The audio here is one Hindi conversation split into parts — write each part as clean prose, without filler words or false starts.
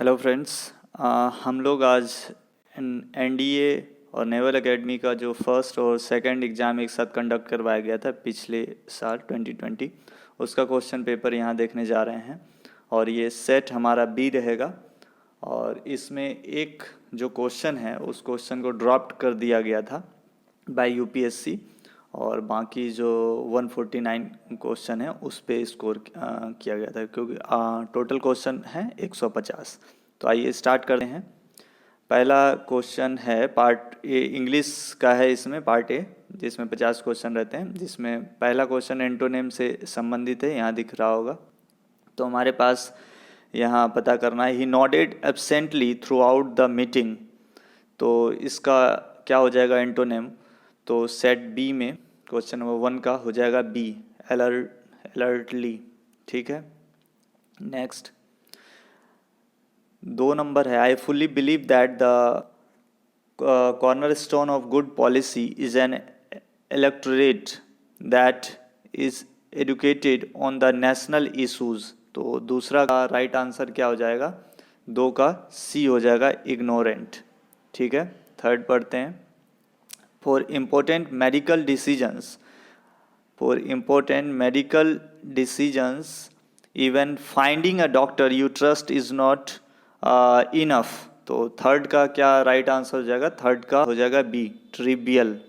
Hello friends. हम लोग आज एनडीए और नेवल एकेडमी का जो फर्स्ट और सेकंड एग्ज़ाम एक साथ कंडक्ट करवाया गया था पिछले साल 2020, उसका क्वेश्चन पेपर यहाँ देखने जा रहे हैं। और ये सेट हमारा बी रहेगा और इसमें एक जो क्वेश्चन है उस क्वेश्चन को ड्रॉप कर दिया गया था बाय यूपीएससी और बाकी जो 149 क्वेश्चन है उस पे स्कोर किया गया था, क्योंकि टोटल क्वेश्चन है 150। तो आइए स्टार्ट करते हैं। पहला क्वेश्चन है पार्ट ए, इंग्लिश का है, इसमें पार्ट ए जिसमें 50 क्वेश्चन रहते हैं, जिसमें पहला क्वेश्चन एंटोनिम से संबंधित है, यहाँ दिख रहा होगा। तो हमारे पास यहाँ पता करना है, he nodded absently throughout the meeting. तो इसका क्या हो जाएगा एंटोनिम? तो सेट बी में क्वेश्चन नंबर 1 का हो जाएगा बी, अलर्टली। ठीक है, नेक्स्ट 2 नंबर है, I fully believe that the corner stone of good policy is an electorate that is educated on the national issues. तो दूसरा का राइट आंसर क्या हो जाएगा? 2 का सी हो जाएगा, इग्नोरेंट। ठीक है, थर्ड पढ़ते हैं, for important medical decisions even finding a doctor you trust is not enough. तो थर्ड का क्या राइट आंसर हो जाएगा? थर्ड का हो जाएगा बी, ट्रिवियल।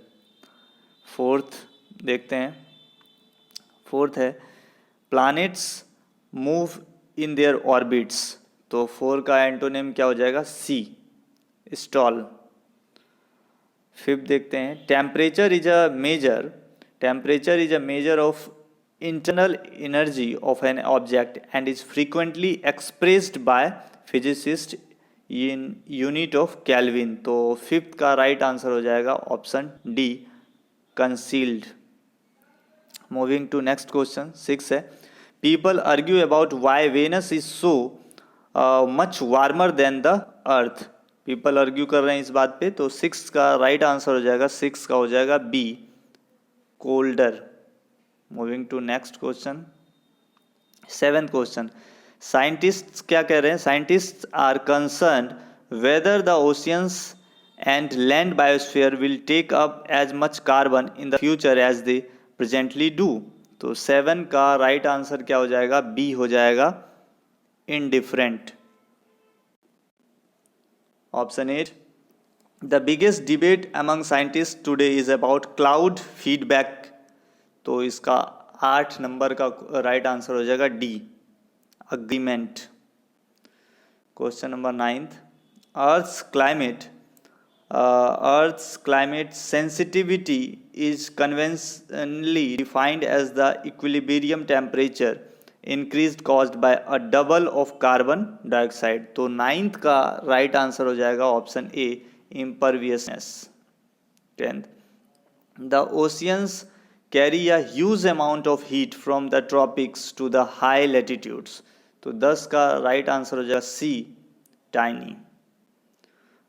फोर्थ देखते हैं, फोर्थ है, planets move in their orbits. तो 4 का एंटोनिम क्या हो जाएगा? सी, स्टॉल। फिफ्थ देखते हैं, temperature is a measure of internal energy of an object and is frequently expressed by physicist in unit of Kelvin. तो फिफ्थ का राइट आंसर हो जाएगा option D, concealed. Moving to next question 6 है, people argue about why Venus is so much warmer than the earth. People argue कर रहे हैं इस बात पे। तो 6 का राइट आंसर हो जाएगा, 6 का हो जाएगा B, colder. Moving to next question 7th question, scientists क्या कह रहे हैं? Scientists are concerned whether the oceans and land biosphere will take up as much carbon in the future as they presently do. तो 7 का राइट आंसर क्या हो जाएगा? बी हो जाएगा, indifferent. Option 8, the biggest debate among scientist today is about cloud feedback. तो इसका 8 नंबर का राइट आंसर हो जाएगा D, agreement. Question number 9th, Earth's climate sensitivity is conventionally defined as the equilibrium temperature increased caused by a double of carbon dioxide। तो 9th का राइट आंसर हो जाएगा option A, imperviousness। 10th, the oceans carry a huge amount of heat from the tropics to the high latitudes। तो 10 का राइट आंसर हो जाएगा सी, टाइनी।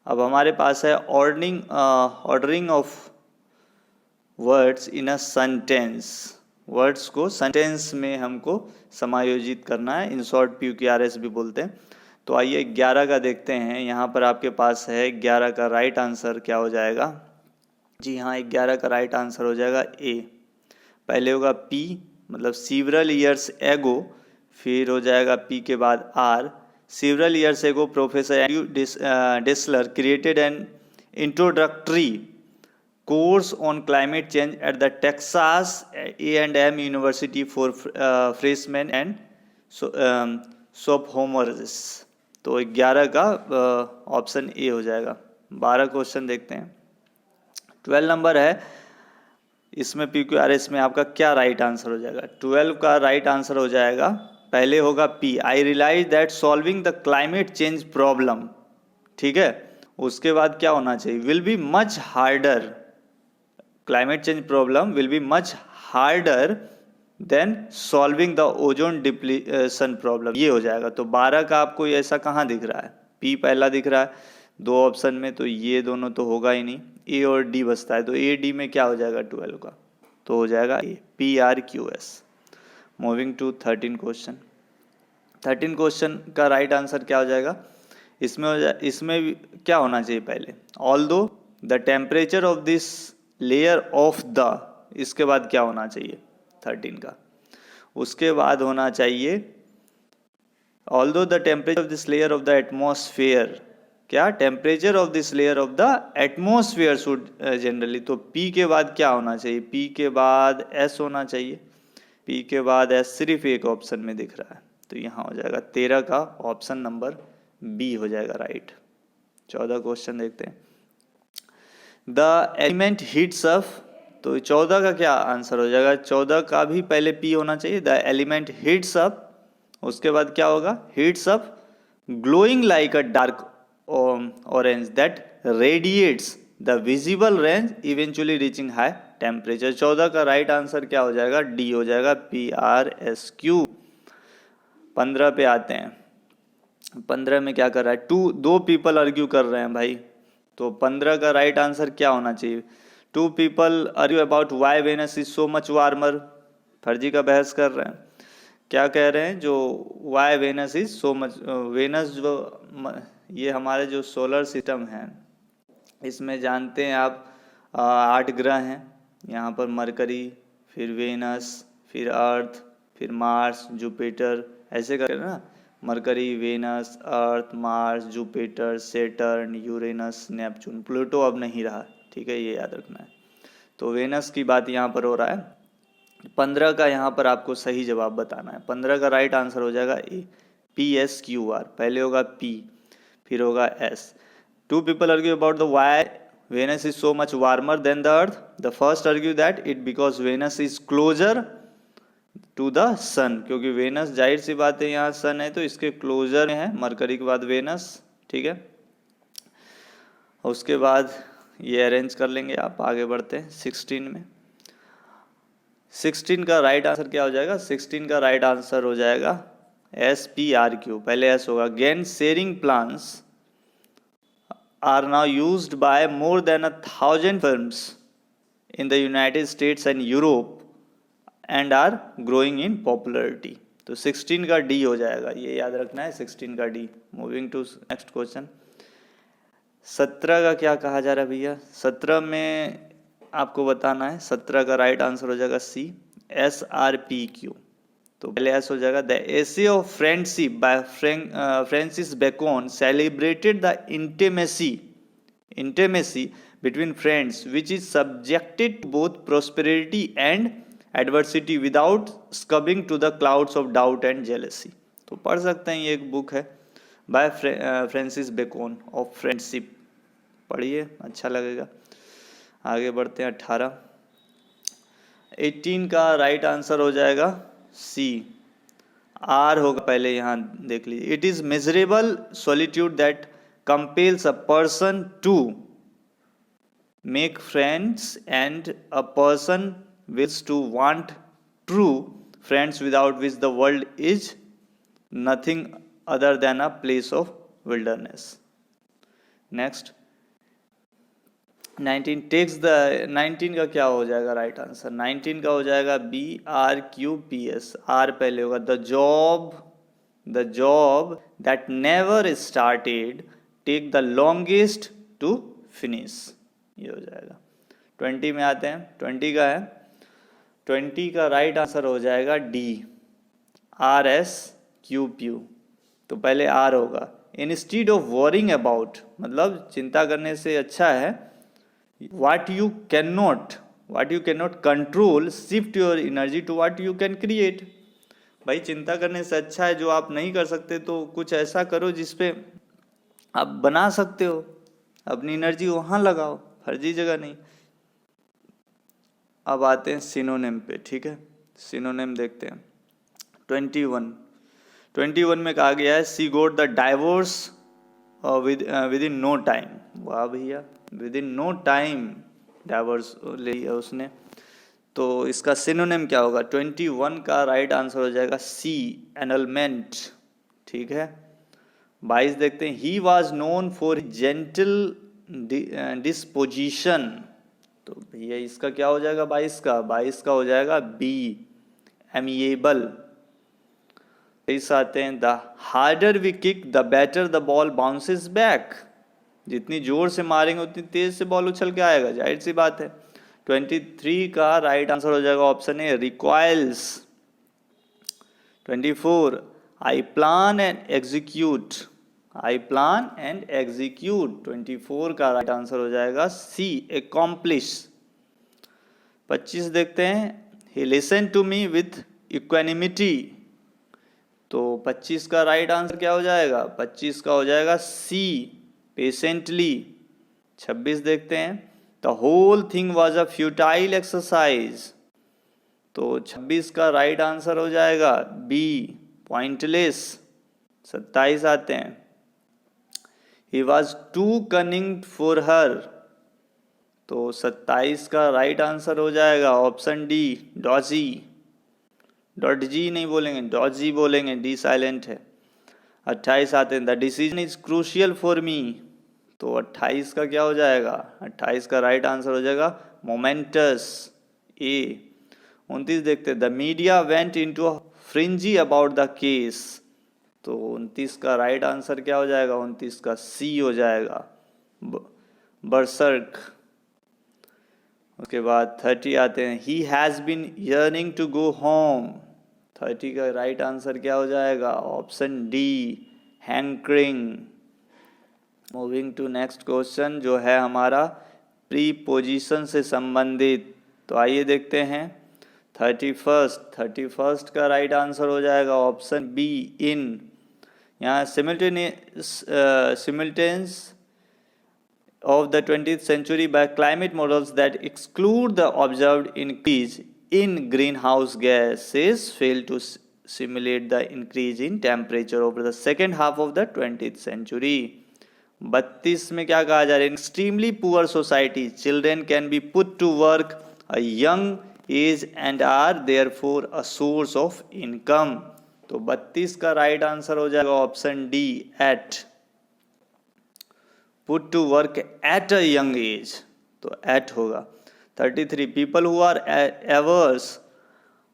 अब हमारे पास है ordering of words in a sentence. Words को सेंटेंस में हमको समायोजित करना है, इन शॉर्ट PQRS भी बोलते हैं। तो आइए 11 का देखते हैं। यहाँ पर आपके पास है 11 का राइट आंसर क्या हो जाएगा? जी हाँ, 11 का राइट आंसर हो जाएगा ए। पहले होगा पी, मतलब सीवरल ईयर्स एगो, फिर हो जाएगा पी के बाद are. Several years ago, Professor Andrew Dessler created an introductory course on climate change at the Texas A&M University for freshmen and sophomores। तो 11 का ऑप्शन ए हो जाएगा। 12 क्वेश्चन देखते हैं। 12 नंबर है, इसमें PQRS में आपका क्या राइट आंसर हो जाएगा? 12 का राइट आंसर हो जाएगा, पहले होगा P, I realise that solving the climate change problem. ठीक है, उसके बाद क्या होना चाहिए? Will be much harder, climate change problem will be much harder than solving the ozone depletion problem, ये हो जाएगा। तो 12 का आपको ऐसा कहाँ दिख रहा है? पी पहला दिख रहा है 2 ऑप्शन में, तो ये दोनों तो होगा ही नहीं, ए और डी बचता है। तो ए डी में क्या हो जाएगा 12 का? तो हो जाएगा A, PRQS। Moving to 13 question. 13 question का राइट आंसर क्या हो जाएगा? इसमें क्या होना चाहिए पहले, although the temperature of this layer of the, इसके बाद क्या होना चाहिए 13 का, उसके बाद होना चाहिए although the temperature of this layer of the atmosphere, क्या temperature of this layer of the atmosphere should generally, तो P के बाद क्या होना चाहिए, P के बाद S होना चाहिए, P के बाद S सिर्फ एक ऑप्शन में दिख रहा है, तो यहाँ हो जाएगा 13 का ऑप्शन नंबर B हो जाएगा राइट। 14 क्वेश्चन देखते हैं। द एलिमेंट हीट्स अप, तो 14 का क्या आंसर हो जाएगा, 14 का भी पहले P होना चाहिए, द एलिमेंट हीट्स अप, उसके बाद क्या होगा, heats up glowing like a dark orange that radiates the visible range eventually reaching high temperature. 14 का राइट आंसर क्या हो जाएगा, डी हो जाएगा, PRSQ। 15 पे आते हैं। 15 में क्या कर रहा है, दो पीपल आर्ग्यू कर रहे हैं भाई, तो 15 का राइट आंसर क्या होना चाहिए, 2 people argue about why Venus is so much warmer, फर्जी का बहस कर रहे हैं। क्या कह रहे हैं, जो why Venus is so much, Venus जो ये हमारे जो सोलर सिस्टम है इसमें जानते हैं आप 8 ग्रह हैं, यहाँ पर मरकरी, फिर वेनस, फिर अर्थ, फिर मार्स, जुपिटर, ऐसे करके ना, Mercury, Venus, Earth, Mars, Jupiter, Saturn, Uranus, Neptune, Pluto अब नहीं रहा, ठीक है, ये याद रखना है। तो वेनस की बात यहाँ पर हो रहा है। 15 का यहाँ पर आपको सही जवाब बताना है। 15 का राइट आंसर हो जाएगा ए, PSQR, पहले होगा P फिर होगा S। 2 people argue about the why Venus is so much warmer than the Earth. The first argue that it because Venus is closer to the sun, क्योंकि वेनस जाहिर सी बात है यहाँ सन है तो इसके क्लोजर में है, मरकरी के बाद वेनस, ठीक है। उसके बाद ये अरेंज कर लेंगे आप, आगे बढ़ते हैं 16 में। 16 का राइट आंसर क्या हो जाएगा, 16 का राइट आंसर हो जाएगा SPRQ, पहले S होगा। Gain sharing plans are now used by more than 1,000 firms in the United States and Europe and are growing in popularity। तो 16 का D हो जाएगा, ये याद रखना है, 16 का D। Moving to next question. 17 का क्या कहा जा रहा है भैया, 17 में आपको बताना है, 17 का राइट आंसर हो जाएगा C, SRPQ। तो पहले S हो जाएगा, the essay of friendship by Francis Bacon celebrated the intimacy between friends which is subjected to both prosperity and adversity without succumbing to the clouds of doubt and jealousy. तो पढ़ सकते हैं, ये एक बुक है by Francis Bacon of friendship, पढ़िए अच्छा लगेगा। आगे बढ़ते हैं 18। 18 का राइट आंसर हो जाएगा C, R होगा, पहले यहाँ देख लीजिए। It is measurable solitude that compels a person to make friends and a person wills to want true friends without which the world is nothing other than a place of wilderness. Next 19 takes the, 19 का क्या हो जाएगा राइट आंसर, 19 का हो जाएगा BRQPS, R पहले होगा। The job that never started take the longest to finish, ये हो जाएगा। 20 में आते हैं, 20 का है, 20 का राइट आंसर हो जाएगा D, RSQQ। तो पहले R होगा। इंस्टीड ऑफ वॉरिंग अबाउट, मतलब चिंता करने से अच्छा है, what you cannot control, shift your energy to what you can create। भाई चिंता करने से अच्छा है जो आप नहीं कर सकते तो कुछ ऐसा करो जिसपे आप बना सकते हो, अपनी एनर्जी वहां लगाओ, फर्जी जगह नहीं। अब आते हैं सिनोनिम पे, ठीक है, सिनोनिम देखते हैं। 21 में कहा गया है she got the divorce within no time. वाह भैया, within no time divorce ले लिया उसने, तो इसका सिनोनिम क्या होगा। 21 का राइट आंसर हो जाएगा C, एनलमेंट, ठीक है। 22 देखते हैं, he was known for gentle disposition, तो भैया इसका क्या हो जाएगा 22 का हो जाएगा B, एमिएबल। इस आते हैं, the harder we kick the better the ball bounces back. जितनी जोर से मारेंगे उतनी तेज से बॉल उछल के आएगा, जाहिर सी बात है। 23 का राइट आंसर हो जाएगा option A, recoils. 24, I plan and execute. I plan and execute 24 का राइट आंसर हो जाएगा सी, एकॉम्प्लिश। 25 देखते हैं, he listen to me with equanimity. तो 25 का राइट आंसर क्या हो जाएगा? 25 का हो जाएगा सी, पेशेंटली। 26 देखते हैं, the whole thing was a futile exercise. तो 26 का राइट आंसर हो जाएगा बी, पॉइंटलेस। 27 आते हैं, he was too cunning for her. तो 27 का राइट आंसर हो जाएगा option D, dodgy. Dot G नहीं बोलेंगे, डॉजी बोलेंगे, डी साइलेंट है। 28 आते हैं, the decision is crucial for me. तो 28 का क्या हो जाएगा? 28 का राइट आंसर हो जाएगा मोमेंटस, ए। 29 देखते हैं, the media went into a frenzy about the case. तो 29 का राइट आंसर क्या हो जाएगा? 29 का सी हो जाएगा, बर्सर्क। उसके बाद 30 आते हैं, he has been yearning to go home. 30 का राइट आंसर क्या हो जाएगा? Option D, hankering. Moving to next question जो है हमारा प्रीपोजिशन से संबंधित। तो आइए देखते हैं, 31 का राइट आंसर हो जाएगा ऑप्शन बी, इन। यहाँ सिमिल्टेनियस of the 20th century by climate models that exclude the observed increase in greenhouse gases fail to simulate the increase in temperature over the second half of the 20th century. 32 में क्या कहा जा रहा है? Extremely poor society, children can be put to work a young age and are therefore a source of income. तो 32 का राइट आंसर हो जाएगा option D, at. Put to work at a young age, तो एट होगा। 33, people who are averse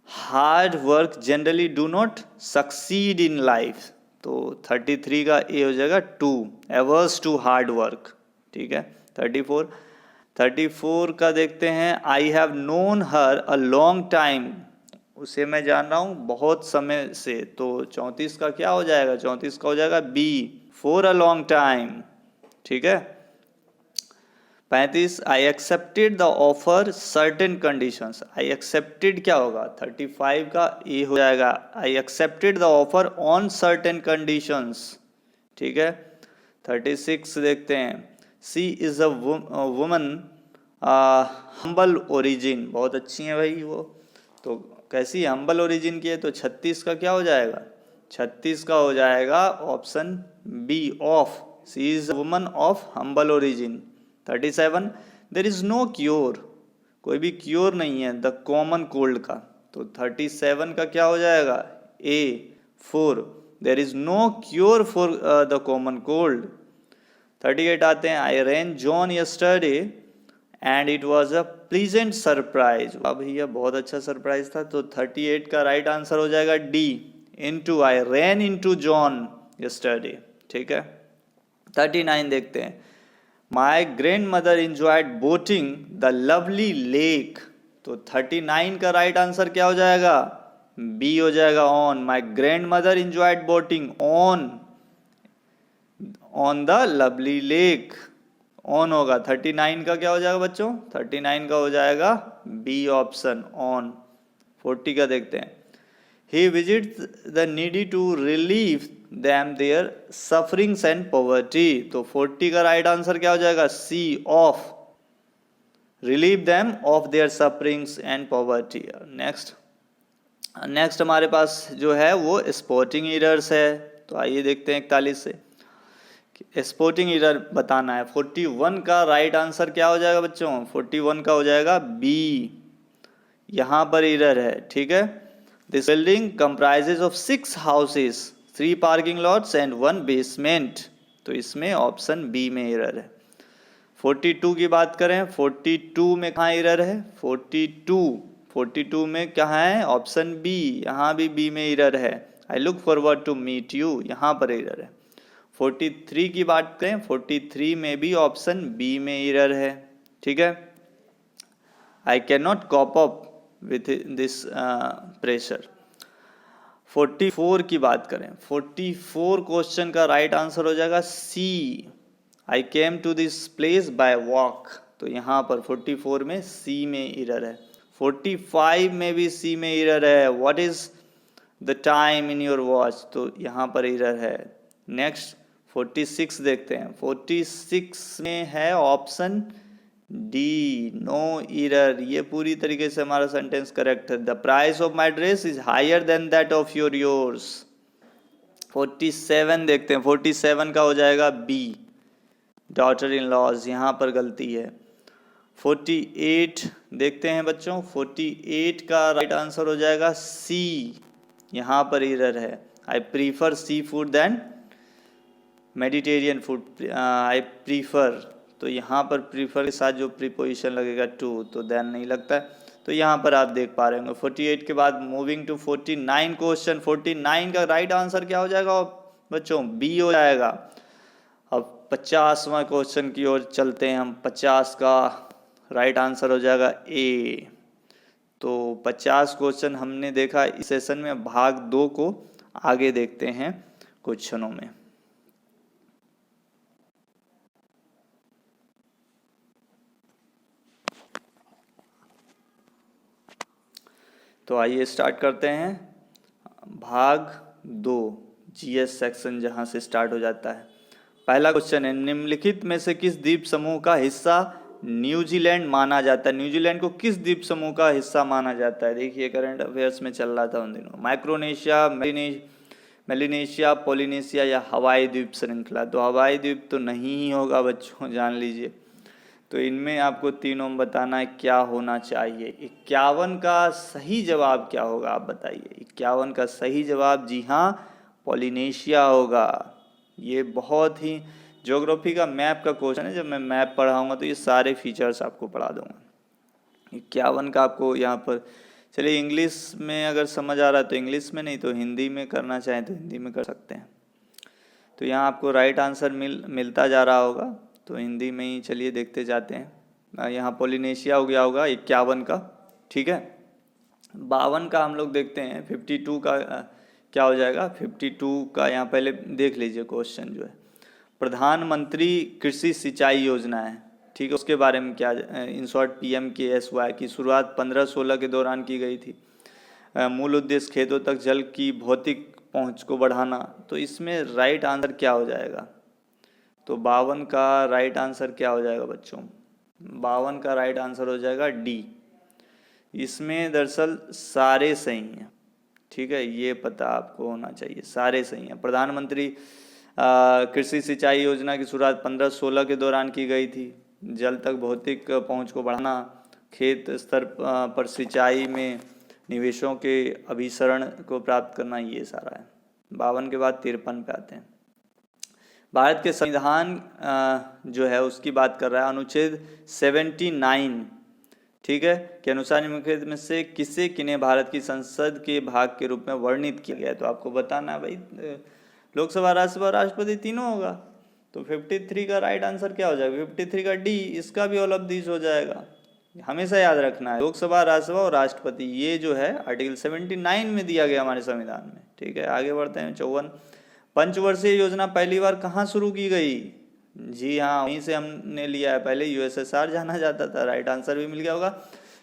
hard work generally do not succeed in life. तो 33 का ए हो जाएगा 2, एवर्स टू हार्ड वर्क, ठीक है। 34 का देखते हैं, I have known her a long time. उसे मैं जान रहा हूँ बहुत समय से। तो 34 का क्या हो जाएगा? 34 का हो जाएगा B, for a long time, ठीक है। 35, I accepted the offer certain conditions. I accepted क्या होगा? 35 का ए हो जाएगा, I accepted the offer on certain conditions, ठीक है। 36 देखते हैं, she is a woman humble origin. बहुत अच्छी है भाई वो, तो कैसी हम्बल ओरिजिन की है? तो 36 का क्या हो जाएगा? 36 का हो जाएगा option B, off. She is a woman of humble origin. 37, there is no cure. कोई भी क्योर नहीं है द कॉमन कोल्ड का। तो 37 का क्या हो जाएगा? ए, 4, there is no cure for the common cold. 38 आते हैं, I ran John yesterday and it was a pleasant surprise. अब यह बहुत अच्छा सरप्राइज था। तो 38 का राइट आंसर हो जाएगा D, into, I ran into John yesterday, ठीक है। 39 देखते हैं, my grand mother enjoyed boating the lovely lake. तो 39 का राइट आंसर क्या हो जाएगा? बी हो जाएगा, on. My grand mother enjoyed boating on the lovely lake, on होगा। 39 का क्या हो जाएगा बच्चों? 39 का हो जाएगा बी ऑप्शन, ऑन। 40 का देखते हैं, he visits the needy to relieve them their sufferings and poverty. तो 40 का राइट आंसर क्या हो जाएगा? C, of, relieve them of their sufferings and poverty. Next हमारे पास जो है वो स्पोर्टिंग एरर्स है। तो आइए देखते हैं 41 से, स्पोर्टिंग एरर बताना है। 41 का राइट आंसर क्या हो जाएगा बच्चों? 41 का हो जाएगा बी, यहाँ पर एरर है, ठीक है। This building comprises of 6 houses, 3 parking lots and 1 basement. तो इसमें ऑप्शन बी में एरर है। 42 की बात करें, 42 में कहाँ एरर है? 42 में कहाँ है? ऑप्शन बी, यहाँ भी बी में एरर है। I look forward to meet you, यहाँ पर एरर है। 43 की बात करें, 43 में भी ऑप्शन बी में एरर है, ठीक है। I can not cope up with this pressure. 44 की बात करें, 44 क्वेश्चन का राइट आंसर हो जाएगा C, I came to this place by walk. तो यहाँ पर 44 में सी में एरर है। 45 में भी सी में एरर है, what is the time in your watch, तो यहाँ पर एरर है। नेक्स्ट 46 देखते हैं, 46 में है ऑप्शन डी, नो एरर। ये पूरी तरीके से हमारा सेंटेंस करेक्ट है। The price of my dress is higher than that of yours. 47 देखते हैं, 47 का हो जाएगा बी, डॉटर इन लॉज, यहाँ पर गलती है। 48 देखते हैं बच्चों, 48 का राइट आंसर हो जाएगा सी, यहाँ पर एरर है। I prefer seafood than Mediterranean food, I prefer, तो यहाँ पर प्रीफर के साथ जो प्रीपोजिशन लगेगा टू, तो देन नहीं लगता है, तो यहाँ पर आप देख पा रहे होंगे। 48 के बाद मूविंग टू 49 क्वेश्चन, 49 का राइट आंसर क्या हो जाएगा बच्चों, बी हो जाएगा। अब 50वां क्वेश्चन की ओर चलते हैं हम, 50 का राइट आंसर हो जाएगा ए। तो 50 क्वेश्चन हमने देखा इस सेशन में, भाग 2 को आगे देखते हैं कुछ क्षणों में। तो आइए स्टार्ट करते हैं भाग 2, जीएस सेक्शन जहां से स्टार्ट हो जाता है। पहला क्वेश्चन है, निम्नलिखित में से किस द्वीप समूह का हिस्सा न्यूजीलैंड माना जाता है। न्यूजीलैंड को किस द्वीप समूह का हिस्सा माना जाता है। देखिए करंट अफेयर्स में चल रहा था उन दिनों, माइक्रोनेशिया, मेलिनेशिया, पोलिनेशिया या हवाई द्वीप श्रृंखला। तो हवाई द्वीप तो नहीं ही होगा बच्चों, जान लीजिए। तो इनमें आपको तीनों बताना है क्या होना चाहिए। 51 का सही जवाब क्या होगा आप बताइए। 51 का सही जवाब जी हाँ पोलिनेशिया होगा। ये बहुत ही ज्योग्राफी का मैप का क्वेश्चन है, जब मैं मैप पढ़ाऊंगा तो ये सारे फीचर्स आपको पढ़ा दूंगा। 51 का आपको यहाँ पर, चलिए इंग्लिश में अगर समझ आ रहा है तो इंग्लिश में, नहीं तो हिंदी में करना चाहें तो हिंदी में कर सकते हैं। तो यहाँ आपको राइट आंसर मिलता जा रहा होगा, तो हिंदी में ही चलिए देखते जाते हैं। यहाँ पोलिनेशिया हो गया होगा 51 का, ठीक है। 52 का हम लोग देखते हैं, 52 का क्या हो जाएगा। 52 का यहाँ पहले देख लीजिए क्वेश्चन जो है, प्रधानमंत्री कृषि सिंचाई योजना है, ठीक है, उसके बारे में क्या, इन शॉर्ट PMKSY की शुरुआत 1516 के दौरान की गई थी। मूल उद्देश्य खेतों तक जल की भौतिक पहुंच को बढ़ाना। तो इसमें राइट आंसर क्या हो जाएगा, तो 52 का राइट आंसर क्या हो जाएगा बच्चों, 52 का राइट आंसर हो जाएगा डी। इसमें दरअसल सारे सही हैं, ठीक है, ये पता आपको होना चाहिए, सारे सही हैं। प्रधानमंत्री कृषि सिंचाई योजना की शुरुआत 1516 के दौरान की गई थी। जल तक भौतिक पहुंच को बढ़ाना, खेत स्तर पर सिंचाई में निवेशों के अभिसरण को प्राप्त करना, ये सारा है। 52 के बाद 53 पे आते हैं। भारत के संविधान जो है उसकी बात कर रहा है, अनुच्छेद 79, ठीक है, के अनुसार निम्नलिखित में से किसे किन्हें भारत की संसद के भाग के रूप में वर्णित किया गया है। तो आपको बताना है भाई, लोकसभा, राज्यसभा, राष्ट्रपति तीनों होगा। तो 53 का राइट आंसर क्या हो जाएगा, 53 का डी, इसका भी ऑल ऑफ दिस हो जाएगा। हमेशा याद रखना है, लोकसभा, राज्यसभा और राष्ट्रपति, ये जो है आर्टिकल 79 में दिया गया हमारे संविधान में, ठीक है। आगे बढ़ते हैं। 54, पंचवर्षीय योजना पहली बार कहाँ शुरू की गई। जी हाँ, वहीं से हमने लिया है, पहले USSR जाना जाता था। राइट आंसर भी मिल गया होगा।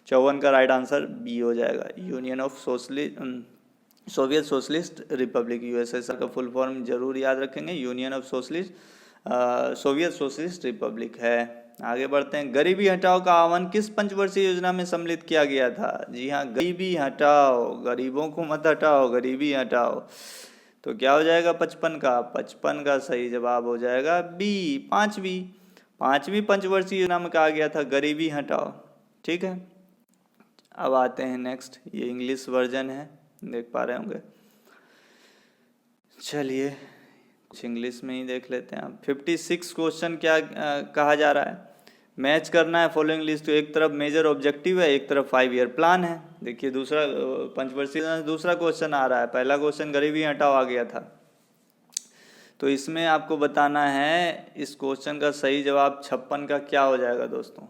54 का राइट आंसर बी हो जाएगा, union of Soviet socialist Republic. USSR का फुल फॉर्म जरूर याद रखेंगे, union of Soviet socialist Republic है। आगे बढ़ते हैं। गरीबी हटाओ का आह्वान किस पंचवर्षीय योजना में सम्मिलित किया गया था। जी हाँ, गरीबी हटाओ, गरीबों को मत हटाओ, गरीबी हटाओ। तो क्या हो जाएगा 55 का, 55 का सही जवाब हो जाएगा बी, पांचवी पंचवर्षीय योजना में कहा गया था गरीबी हटाओ, ठीक है। अब आते हैं नेक्स्ट, ये इंग्लिश वर्जन है, देख पा रहे होंगे। चलिए कुछ इंग्लिश में ही देख लेते हैं। 56 क्वेश्चन क्या कहा जा रहा है, मैच करना है फॉलोइंग लिस्ट। तो एक तरफ मेजर ऑब्जेक्टिव है, एक तरफ 5 ईयर प्लान है। देखिए दूसरा पंचवर्षीय दूसरा क्वेश्चन आ रहा है, पहला क्वेश्चन गरीबी हटाओ आ गया था। तो इसमें आपको बताना है इस क्वेश्चन का सही जवाब 56 का क्या हो जाएगा दोस्तों।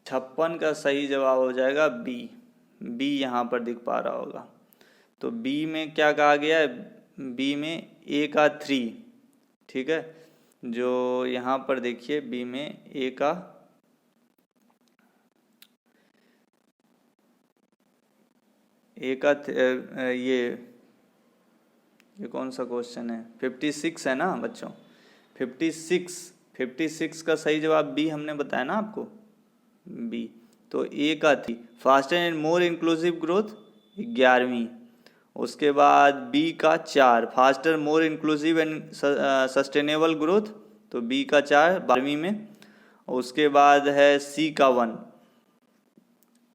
56 का सही जवाब हो जाएगा बी। बी यहाँ पर दिख पा रहा होगा। तो बी में क्या कहा गया है, बी में ए का 3, ठीक है। जो यहाँ पर देखिए बी में ए का ये कौन सा क्वेश्चन है, 56 है ना बच्चों। 56 का सही जवाब बी हमने बताया ना आपको, बी। तो ए का थी faster and more inclusive growth 11वीं। उसके बाद बी का 4 faster more inclusive and sustainable growth, तो बी का 4 12वीं में। उसके बाद है सी का 1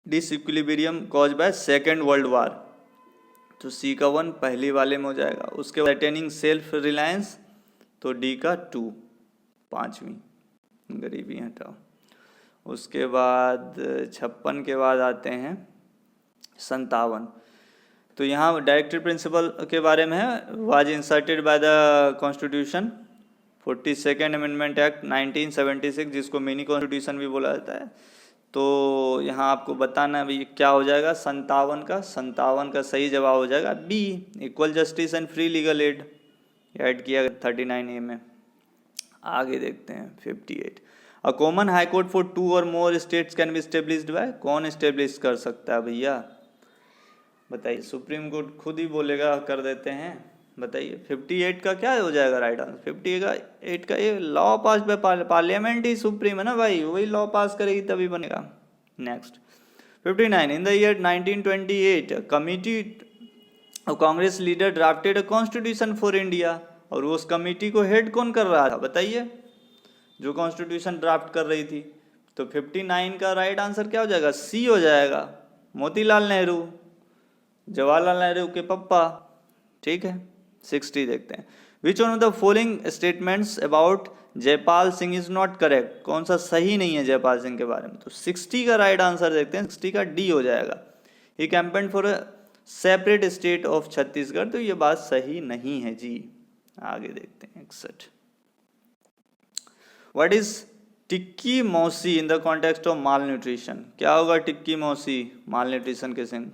disequilibrium cause by second world war, तो सी का 1 पहली वाले में हो जाएगा। उसके बाद अटेनिंग सेल्फ रिलायंस, तो डी का 2 5वीं, गरीबी हटाओ। उसके बाद 56 के बाद आते हैं 57। तो यहाँ डायरेक्टिव प्रिंसिपल के बारे में है, was inserted by the constitution 42nd amendment act 1976, जिसको मिनी कॉन्स्टिट्यूशन भी बोला जाता है। तो यहाँ आपको बताना है भाई क्या हो जाएगा 57 का सही जवाब हो जाएगा B, equal justice and free legal aid add किया 39A में। आगे देखते हैं 58। A common high court for 2 और more states can be established by, कौन एस्टेब्लिश कर सकता है भैया बताइए। सुप्रीम कोर्ट खुद ही बोलेगा, कर देते हैं, बताइए। 58 का क्या हो जाएगा राइट आंसर। 58 का ये law pass by parliament he supreme है ना भाई, वही लॉ पास करेगी तभी बनेगा। Next 59। In the year 1928 committee Congress leader drafted a constitution for India, और उस कमिटी को हेड कौन कर रहा था बताइए, जो कॉन्स्टिट्यूशन ड्राफ्ट कर रही थी। तो 59 का राइट आंसर क्या हो जाएगा, सी हो जाएगा, मोतीलाल नेहरू, जवाहरलाल नेहरू के पप्पा, ठीक है। 60 देखते हैं। Which one of the following statements about Jaipal Singh is not correct, कौन सा सही नहीं है जयपाल सिंह के बारे में। तो 60 का राइट आंसर देखते हैं, 60 का डी हो जाएगा। He campaigned for a separate state of Chhattisgarh, तो ये बात सही नहीं है जी। आगे देखते हैं 61। व्हाट इज टिक्की मौसी in the context of mall nutrition, क्या होगा टिक्की मौसी माल न्यूट्रिशन के सिंह,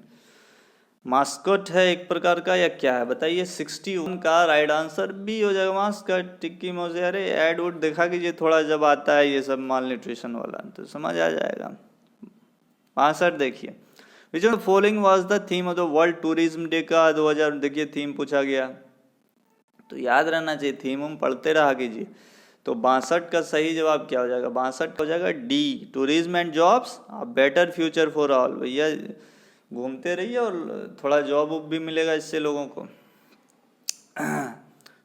मास्कट है एक प्रकार का या क्या है बताइए। 61 का राइट आंसर बी हो जाएगा, मास्कट टिक्की मौसी। अरे एड वुड देखा कीजिए थोड़ा, जब आता है ये सब माल न्यूट्रिशन वाला तो समझ आ जाएगा। 62 देखिए। विच of the following was the theme of the world tourism day का 2000, देखिए थीम पूछा गया तो याद रहना चाहिए, थीम हम पढ़ते रहा कीजिए। तो 62 का सही जवाब क्या हो जाएगा, 62 हो जाएगा D, tourism and jobs a better future for all. भैया घूमते रहिए और थोड़ा जॉब भी मिलेगा इससे लोगों को।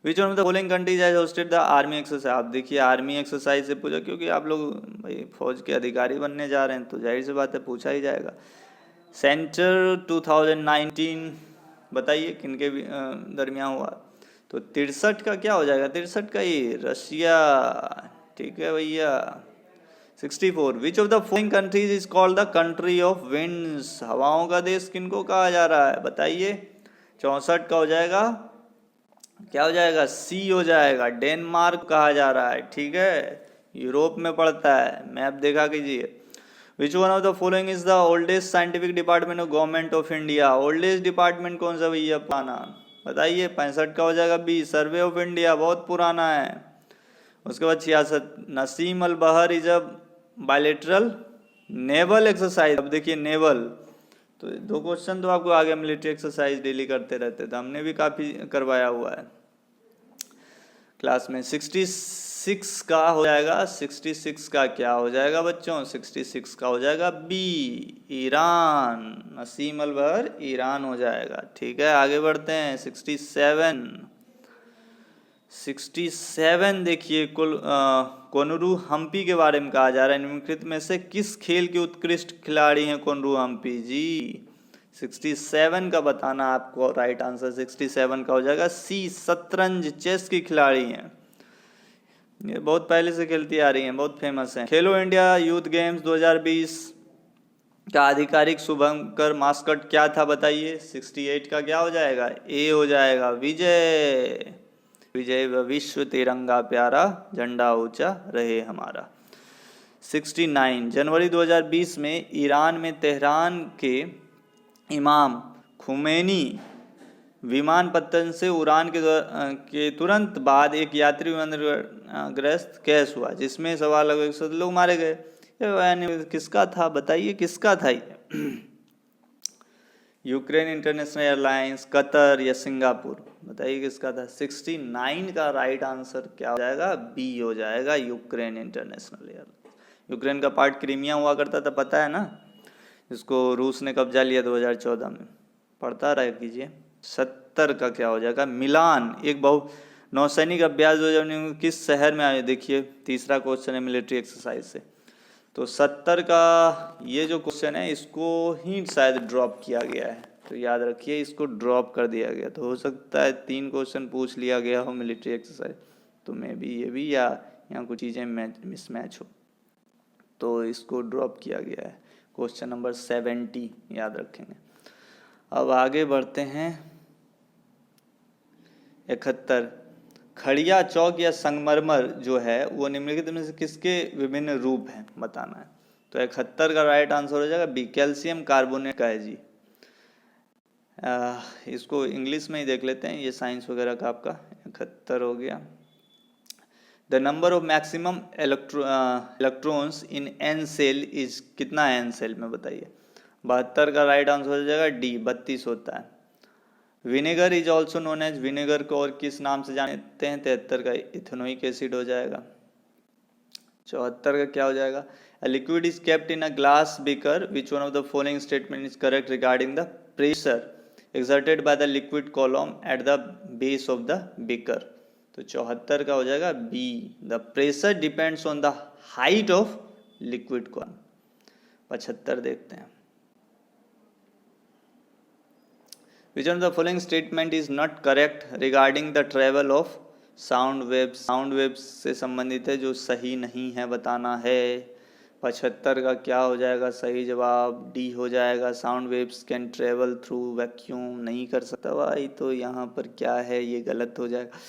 विच one of the following countries has hosted the army exercise, आप देखिए आर्मी एक्सरसाइज से पूछा, क्योंकि आप लोग भाई फौज के अधिकारी बनने जा रहे हैं तो जाहिर सी बात है पूछा ही जाएगा। सेंटर 2019 बताइए किनके दरमियान हुआ। तो 63 का क्या हो जाएगा, 63 का ये रशिया, ठीक है भैया। 64। विच of the following countries is called the country of winds, हवाओं का देश किनको कहा जा रहा है बताइए। 64 का हो जाएगा, क्या हो जाएगा, सी हो जाएगा, डेनमार्क कहा जा रहा है, ठीक है। यूरोप में पड़ता है, मैप देखा कीजिए। विच one of the following is the oldest scientific department of government of India, oldest department कौन सा भैया पुराना बताइए। 65 का हो जाएगा बी, सर्वे ऑफ इंडिया, बहुत पुराना है। उसके बाद 66। नसीम अल बहर is a bilateral naval exercise, अब देखिए नेवल, तो 2 क्वेश्चन तो आपको आगे मिलिट्री एक्सरसाइज डेली करते रहते थे, हमने भी काफ़ी करवाया हुआ है क्लास में। 66 का हो जाएगा, 66 का क्या हो जाएगा बच्चों, 66 का हो जाएगा बी, ईरान, नसीम अल बहर ईरान हो जाएगा, ठीक है। आगे बढ़ते हैं 67 देखिए, कोनरू हम्पी के बारे में कहा जा रहा है, निम्नलिखित में से किस खेल के उत्कृष्ट खिलाड़ी हैं कोनरू हम्पी जी। 67 का बताना आपको, राइट आंसर 67 का हो जाएगा सी, शतरंज चेस की खिलाड़ी हैं। ये बहुत पहले से खेलती आ रही हैं, बहुत फेमस हैं। खेलो इंडिया यूथ गेम्स 2020 का आधिकारिक शुभंकर मास्कट क्या था बताइए। 68 का क्या हो जाएगा, ए हो जाएगा, विजय। विजय विश्व तिरंगा प्यारा, झंडा ऊंचा रहे हमारा। 69 जनवरी 2020 में ईरान में तेहरान के इमाम खुमैनी विमान पतन से उड़ान के तुरंत बाद एक यात्री विमान ग्रस्त कैश हुआ, जिसमें सवा लगभग 100 लोग मारे गए। किसका था बताइए, किसका था ये? यूक्रेन इंटरनेशनल एयरलाइंस, कतर या सिंगापुर, बताइए किसका था। 69 का राइट आंसर क्या हो जाएगा, बी हो जाएगा, यूक्रेन इंटरनेशनल एयरलाइंस। यूक्रेन का पार्ट क्रीमिया हुआ करता था, पता है ना, जिसको रूस ने कब्जा लिया 2014 में, पढ़ता रह कीजिए। 70 का क्या हो जाएगा, मिलान एक बहु नौसैनिक अभ्यास 2019 किस शहर में आए, देखिए तीसरा क्वेश्चन है मिलिट्री एक्सरसाइज से। तो 70 का ये जो क्वेश्चन है इसको ही शायद ड्रॉप किया गया है, तो याद रखिए इसको ड्रॉप कर दिया गया। तो हो सकता है 3 क्वेश्चन पूछ लिया गया हो मिलिट्री एक्सरसाइज, तो मे भी ये भी, या यहाँ कुछ चीज़ें मिसमैच हो, तो इसको ड्रॉप किया गया है। क्वेश्चन नंबर 70 याद रखेंगे। अब आगे बढ़ते हैं। 71 खड़िया चौक या संगमरमर जो है वो निम्नलिखित में से किसके विभिन्न रूप हैं बताना है। तो 71 का राइट आंसर हो जाएगा बी, कैल्शियम कार्बोनेट का है जी। इसको इंग्लिश में ही देख लेते हैं, ये साइंस वगैरह का आपका 71 हो गया। The number of maximum electrons in an cell is, कितना है एन सेल में बताइए। 72 का राइट आंसर हो जाएगा डी, 32 होता है। Vinegar is also known as, vinegar को और किस नाम से जानते हैं। 73 का इथेनोइक एसिड हो जाएगा। 74 का क्या हो जाएगा, a liquid is kept in a glass beaker which one of the following statement is correct regarding the pressure exerted by the liquid column at the base of the beaker। तो 74 का हो जाएगा B, the pressure depends on the height of liquid column. 75 देखते हैं। Which one of the following statement is not correct regarding the travel of sound waves? Sound waves से संबंधित है, जो सही नहीं है बताना है। 75 का क्या हो जाएगा सही जवाब, डी हो जाएगा, sound waves can travel through vacuum. नहीं कर सकता भाई, तो यहाँ पर क्या है, ये गलत हो जाएगा।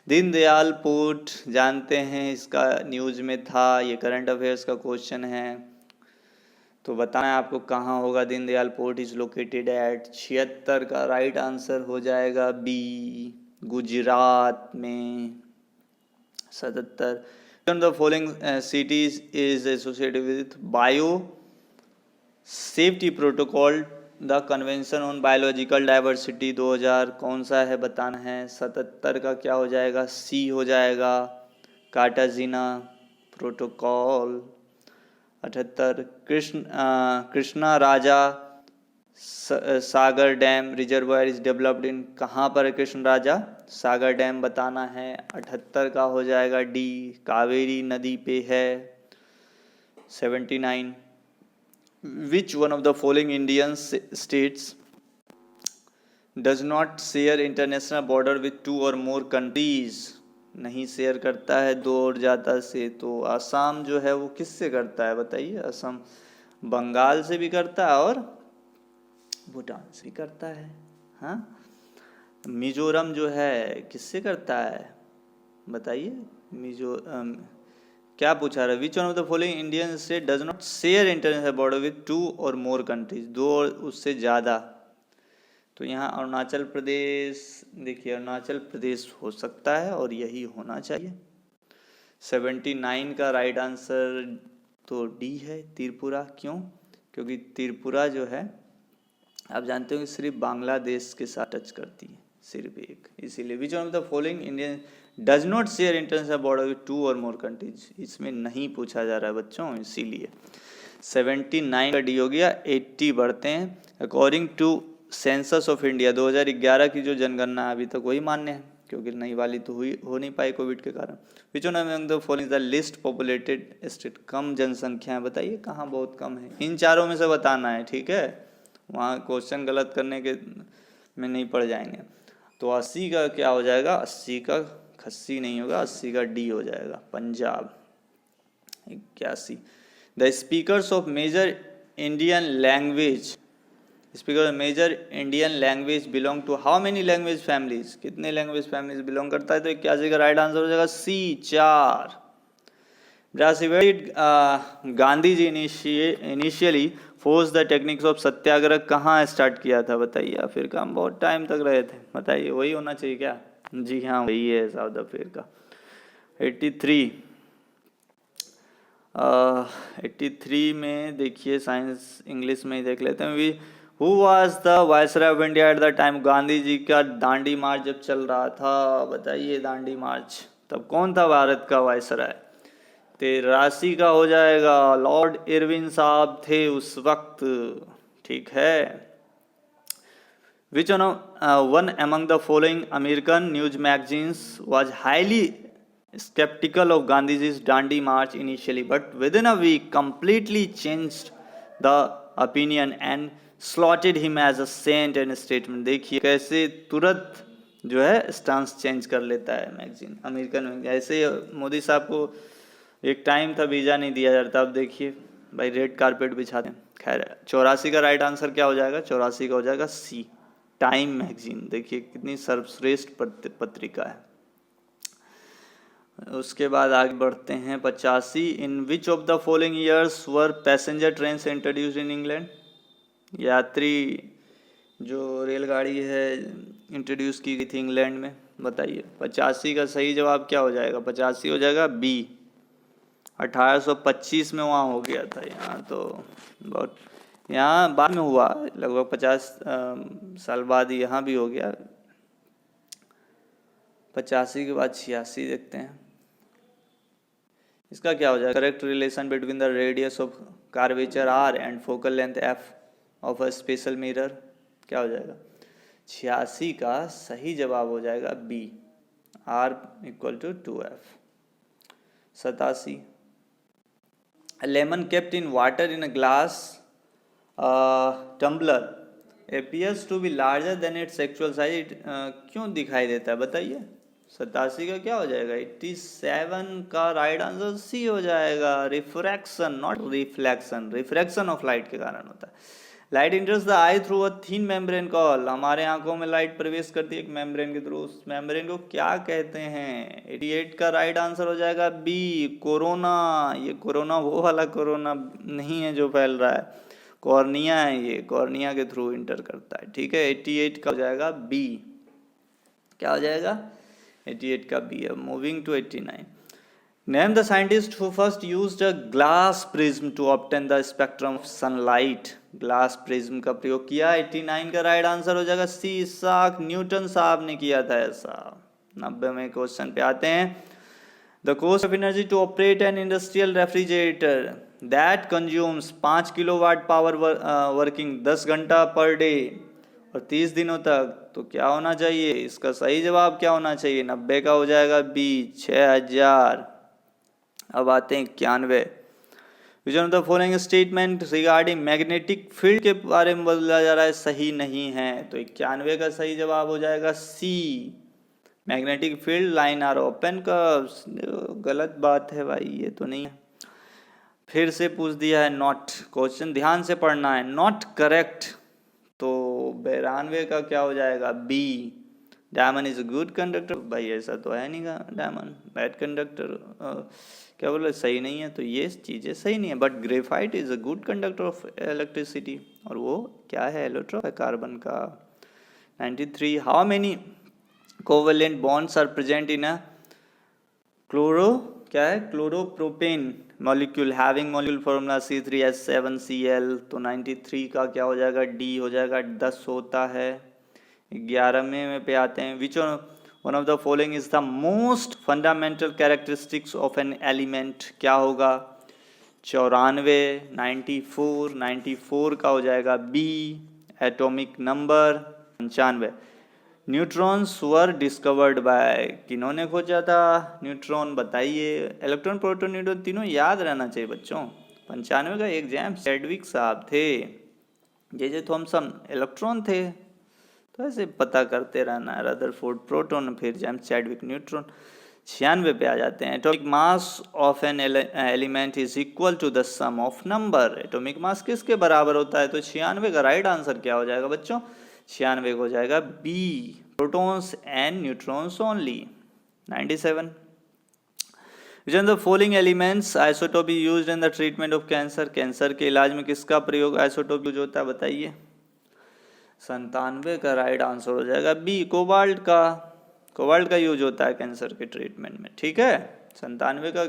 दीनदयाल पोर्ट जानते हैं, इसका न्यूज में था, ये करंट अफेयर्स का क्वेश्चन है, तो बताना है आपको कहाँ होगा। Deendayal port is located at. 76 का राइट आंसर हो जाएगा बी, गुजरात में। 77 the following cities is associated with bio safety protocol, the convention on biological diversity 2000 कौन सा है बताना है। 77 का क्या हो जाएगा, सी हो जाएगा, Cartagena protocol. 78 Krishna Raja Sagar dam reservoir is developed in, कहाँ पर है कृष्ण राजा सागर डैम बताना है। 78 का हो जाएगा डी, कावेरी नदी पे है। 79 विच one of the following Indian states does not share international border with 2 और मोर कंट्रीज, नहीं शेयर करता है 2 और ज़्यादा से। तो असम जो है वो किससे करता है बताइए। असम बंगाल से भी करता है और भूटान से भी करता है। हाँ, मिजोरम जो है किससे करता है बताइए। क्या पूछा रहा है, विच one of the following Indian state does not share international border with 2 और मोर कंट्रीज, 2 और उससे ज़्यादा। तो यहाँ अरुणाचल प्रदेश, देखिए अरुणाचल प्रदेश हो सकता है और यही होना चाहिए। 79 का राइट आंसर तो डी है, त्रिपुरा। क्यों, क्योंकि त्रिपुरा जो है आप जानते हो कि सिर्फ बांग्लादेश के साथ टच करती है, सिर्फ एक, इसीलिए। विच one of the following Indian does not share international border with 2 और मोर कंट्रीज, इसमें नहीं पूछा जा रहा है बच्चों, इसीलिए। 79 का डी हो गया। 80 बढ़ते हैं। According to census of India 2011 की जो जनगणना अभी तक वही मान्य है, क्योंकि नई वाली तो हो नहीं पाई कोविड के कारण। Which one among the following the list populated state, कम जनसंख्या है बताइए, कहाँ बहुत कम है। इन चारों में से बताना है, ठीक है, वहाँ क्वेश्चन गलत करने के में नहीं पड़ जाएंगे। तो 80 का क्या हो जाएगा, 80 का खस्सी नहीं होगा, 80 का डी हो जाएगा, Punjab. 81, the speakers of major Indian language, speaker major Indian language belong to how many language families, कितने लैंग्वेज फैमिलीज बिलोंग करता है? तो 81 का राइट आंसर हो जाएगा C, 4। Gandhi ji initially forced the techniques of satyagraha कहाँ स्टार्ट किया था बताइए? अफ्रीका में बहुत टाइम तक रहे थे, बताइए वही होना चाहिए क्या? जी हाँ वही है, साउथ अफ्रीका। 83 83 में देखिए, साइंस इंग्लिश में ही देख लेते हैं। Who was the viceroy of India at the time, Gandhi ji का दांडी मार्च जब चल रहा था, बताइए दांडी मार्च, तब कौन था भारत का वायसराय? 83 का हो जाएगा, लॉर्ड इरविन साहब थे उस वक्त, ठीक है। Which one among the following American news magazines was highly skeptical of Gandhiji's Dandi March initially, but within a week completely changed the opinion and slotted him as a saint and statement? देखिए कैसे तुरंत जो है स्टांस चेंज कर लेता है मैगजीन, अमेरिकन मैगजीन। ऐसे मोदी साहब को एक टाइम था वीजा नहीं दिया जाता, अब देखिए भाई रेड कारपेट बिछाते हैं। खैर 84 का राइट आंसर क्या हो जाएगा? 84 का हो जाएगा सी, टाइम मैगजीन। देखिए कितनी सर्वश्रेष्ठ पत्रिका है। उसके बाद आगे बढ़ते हैं 85, in which of the following years were passenger train introduced in England, यात्री जो रेलगाड़ी है इंट्रोड्यूस की गई थी इंग्लैंड में, बताइए। 85 का सही जवाब क्या हो जाएगा? 85 हो जाएगा बी, 1825 में वहाँ हो गया था। यहाँ तो बहुत, यहाँ बाद में हुआ, लगभग 50 साल बाद यहाँ भी हो गया। 85 के बाद 86 देखते हैं, इसका क्या हो जाएगा? Correct relation between the radius of curvature R and focal length F of a special mirror, क्या हो जाएगा? 86 का सही जवाब हो जाएगा B, R equal to 2f। 87, lemon kept in water in a glass tumbler appears to be larger than its actual size, क्यों दिखाई देता है बताइए? 87 का क्या हो जाएगा? 87 का राइट आंसर सी हो जाएगा, refraction not reflection, refraction of light के कारण होता है। Light इंटर्स the I through a thin membrane call, हमारे आंखों में लाइट प्रवेश करती है एक मेम्ब्रेन के थ्रू, उस मेम्ब्रेन को क्या कहते हैं? 88 का राइट आंसर हो जाएगा बी, कोरोना। ये कोरोना वो वाला कोरोना नहीं है जो फैल रहा है, कॉर्निया है, ये कॉर्निया के थ्रू इंटर करता है, ठीक है। 88 का हो जाएगा बी, क्या हो जाएगा? 88 का बी। अब moving to 89, name the scientist who first used a glass prism to obtain the spectrum of sunlight, glass prism का प्रयोग किया। 89 का राइट आंसर हो जाएगा सी, इसाक न्यूटन साहब ने किया था ऐसा। 90 में क्वेश्चन पे आते हैं, the cost of energy to operate an industrial refrigerator that consumes 5 kilowatt power working 10 घंटा पर डे और 30 दिनों तक, तो क्या होना चाहिए? इसका सही जवाब क्या होना चाहिए? 90 का हो जाएगा बी, 6000। अब आते हैं 91, विच of the following statement regarding magnetic field के बारे में बोला जा रहा है सही नहीं है? तो 91 का सही जवाब हो जाएगा C, magnetic field line are open curves. गलत बात है भाई, ये तो नहीं है। फिर से पूछ दिया है नॉट, क्वेश्चन ध्यान से पढ़ना है, नॉट करेक्ट। तो 92 का क्या हो जाएगा? B, diamond is a good conductor. भाई ऐसा तो है नहीं का, डायमंड बैड कंडक्टर, क्या बोले सही नहीं है, तो ये चीज़ें सही नहीं है। But graphite is a good conductor of electricity, और वो क्या है? एलोट्रोप है कार्बन का। 93, how many covalent bonds are present in a chloro, क्या है? Chloropropane molecule having molecule formula C3H7Cl। तो 93 का क्या हो जाएगा? डी हो जाएगा, 10 होता है। 11वें में पे आते हैं, which one of the following is the most fundamental characteristics of an element, क्या होगा? 94, 94 का हो जाएगा B, atomic number. 95, neutrons were discovered by, किन्होंने खोजा था न्यूट्रॉन? बताइए। इलेक्ट्रॉन प्रोटॉन न्यूट्रॉन तीनों याद रहना चाहिए बच्चों। 95 का एग्जाम चैडविक साहब थे, जे थॉमसन इलेक्ट्रॉन थे, तो ऐसे पता करते रहना है। रदरफोर्ड प्रोटॉन, फिर जेम्स चैडविक न्यूट्रॉन। 96 पे आ जाते हैं। Atomic mass of an element is equal to the sum of number. Atomic mass किसके बराबर होता है? तो 96 का राइट आंसर क्या हो जाएगा बच्चों? 96 हो जाएगा B, protons and neutrons only. 97, which of the following elements isotope is used in the treatment of cancer? Cancer के इलाज में किसका प्रयोग आइसोटोप यूज होता है बताइए? 97 का राइट आंसर हो जाएगा बी, कोबाल्ट का। कोबाल्ट का यूज होता है कैंसर के ट्रीटमेंट में। ठीक है, 97 का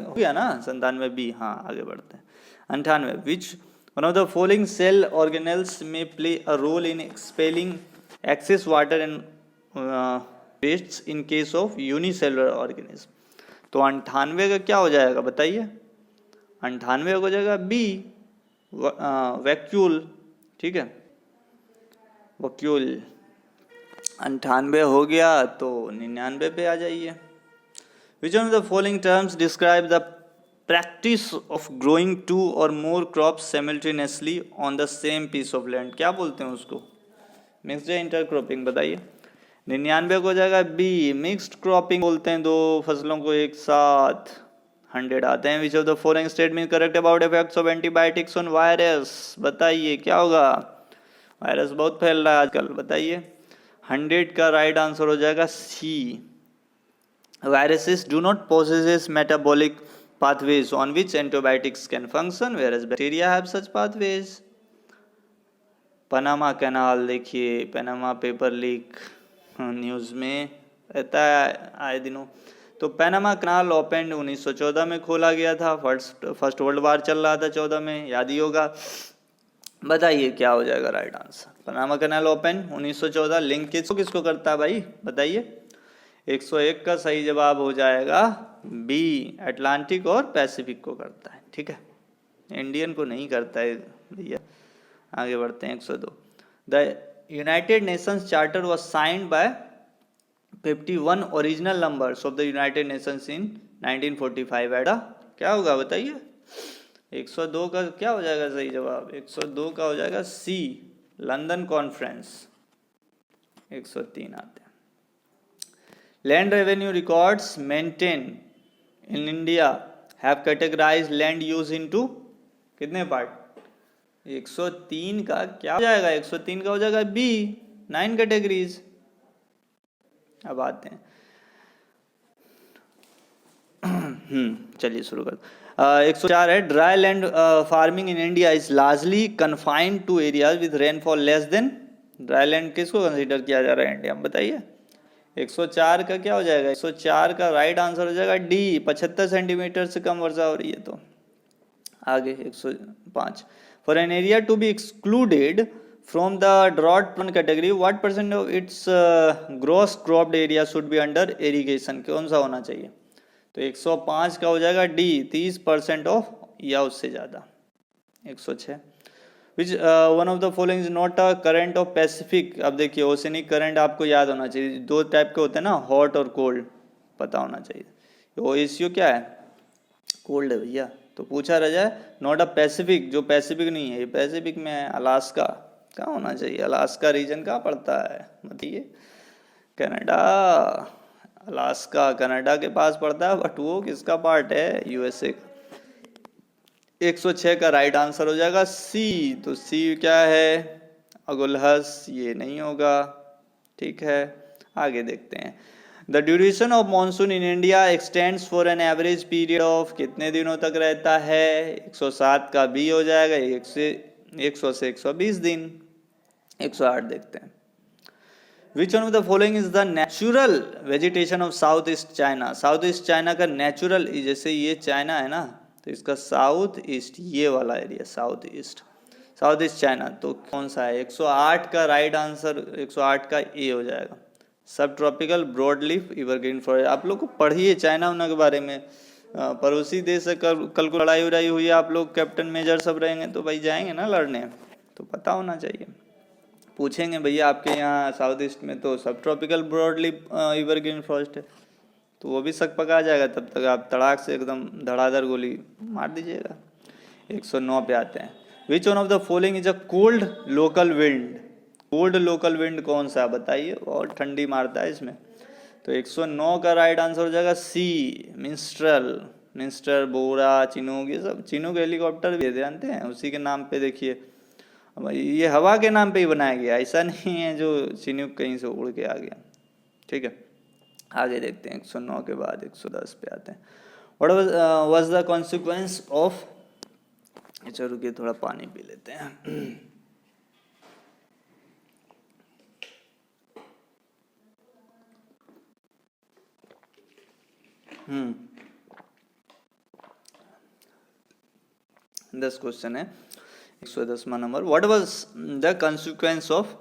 हो गया ना, 97 बी। हाँ, आगे बढ़ते हैं। 98, which one of the following cell organelles may play a role in expelling excess water and wastes in case of unicellular organism? तो 98 का क्या हो जाएगा बताइए? 98 हो जाएगा बी, वैक्यूल। ठीक है, वैक्यूल। 98 हो गया तो 99 पे आ जाइए। Which one of the following terms describe the practice of growing 2 or more crops simultaneously on the same piece of land? क्या बोलते हैं उसको? Mixed intercropping. बताइए। 99 को हो जाएगा बी, मिक्स्ड क्रॉपिंग बोलते हैं, दो फसलों को एक साथ। 100 आते हैं। विच of the following statement correct about effects of antibiotics on virus? बताइए क्या होगा? वायरस बहुत फैल रहा है आजकल, बताइए। 100 का राइट आंसर हो जाएगा C, viruses do not possess metabolic pathways on which antibiotics can function whereas bacteria have such pathways. Panama canal देखिए, पनामा पेपर लीक न्यूज़ में रहता है आए दिनों। तो पनामा कैनाल ओपन 1914 में खोला गया था। फर्स्ट वर्ल्ड वार चल रहा था 14 में, याद ही होगा। बताइए क्या हो जाएगा right answer? Panama canal open 1914। Link किसको करता है भाई बताइए? 101 का सही जवाब हो जाएगा बी, अटलांटिक और पैसिफिक को करता है। ठीक है, इंडियन को नहीं करता है भैया। आगे बढ़ते हैं। 102, the United Nations charter was signed by 51 original numbers of the United Nations in 1945 at क्या होगा बताइए? 102 का क्या हो जाएगा सही जवाब? 102 का हो जाएगा सी, लंदन कॉन्फ्रेंस। 103 आते हैं। Land revenue records maintain in India have categorised land use into कितने पार्ट? 103 का क्या हो जाएगा? 103 का हो जाएगा बी, 9 कैटेगरीज। अब आते हैं, चलिए शुरू कर। 104 है, dry land farming in India is largely confined to areas with rainfall less than. Dry land किसको कंसीडर किया जा रहा है इंडिया में बताइए? 104 का क्या हो जाएगा? 104 का राइट आंसर हो जाएगा डी, 75 सेंटीमीटर से कम वर्षा हो रही है तो। आगे 105, for an area to be excluded from the drought prone category what percent of its gross cropped area should be under irrigation? कौन सा होना चाहिए? तो 105 का हो जाएगा डी, 30% ऑफ या उससे ज़्यादा। 106, विच one of the following is not a current of Pacific? अब देखिए, ओशनिक करंट आपको याद होना चाहिए। दो टाइप के होते हैं ना, हॉट और कोल्ड, पता होना चाहिए। ओएसयू क्या है? कोल्ड है भैया। तो पूछा रह जाए नॉट अ पैसिफिक, जो पैसिफिक नहीं है, ये पैसिफिक में है। अलास्का कहाँ होना चाहिए? अलास्का रीजन कहाँ पड़ता है बताइए? कनाडा। अलास्का कनाडा के पास पड़ता है, बट वो किसका पार्ट है? यूएसए का। 106 का राइट आंसर हो जाएगा सी। तो सी क्या है? अगुलहस, ये नहीं होगा। ठीक है, आगे देखते हैं। The duration of monsoon in India extends for an average period of कितने दिनों तक रहता है? 107 का बी हो जाएगा, 100 से 120 दिन। 108 देखते हैं। Which one of the following is the natural vegetation of South East China? South east China का नेचुरल, जैसे ये चाइना है ना, तो इसका साउथ ईस्ट ये वाला एरिया साउथ ईस्ट चाइना, तो कौन सा है? 108 का राइट आंसर, 108 का ए हो जाएगा, subtropical broad leaf evergreen forest. आप लोग को पढ़िए चाइना उना के बारे में। पड़ोसी देश से कल को लड़ाई उड़ाई हुई, आप लोग कैप्टन मेजर सब रहेंगे तो भाई जाएंगे ना लड़ने, तो पता होना चाहिए। पूछेंगे भैया आपके यहाँ साउथ ईस्ट में तो subtropical broad leaf evergreen forest है, तो वो भी सक पका जाएगा। तब तक आप तड़ाक से एकदम धड़ाधड़ गोली मार दीजिएगा। 109 पे आते हैं। Which one of the following is a cold local wind? Cold local wind कौन सा बताइए, और ठंडी मारता है इसमें। तो 109 का राइट आंसर हो जाएगा सी, मिंस्ट्रल। मिंस्टर, बोरा, चिनूक, ये सब चिनूक हेलीकॉप्टर भी जानते हैं, उसी के नाम पे देखिए, ये हवा के नाम पे ही बनाया गया, ऐसा नहीं है जो चिनूक कहीं से उड़ के आ गया। ठीक है, आगे देखते हैं। 109 के बाद 110 पे आते हैं। What was the consequence of, अच्छा रुकिए थोड़ा पानी पी लेते हैं। दस क्वेश्चन है, 110वां number. What was the consequence of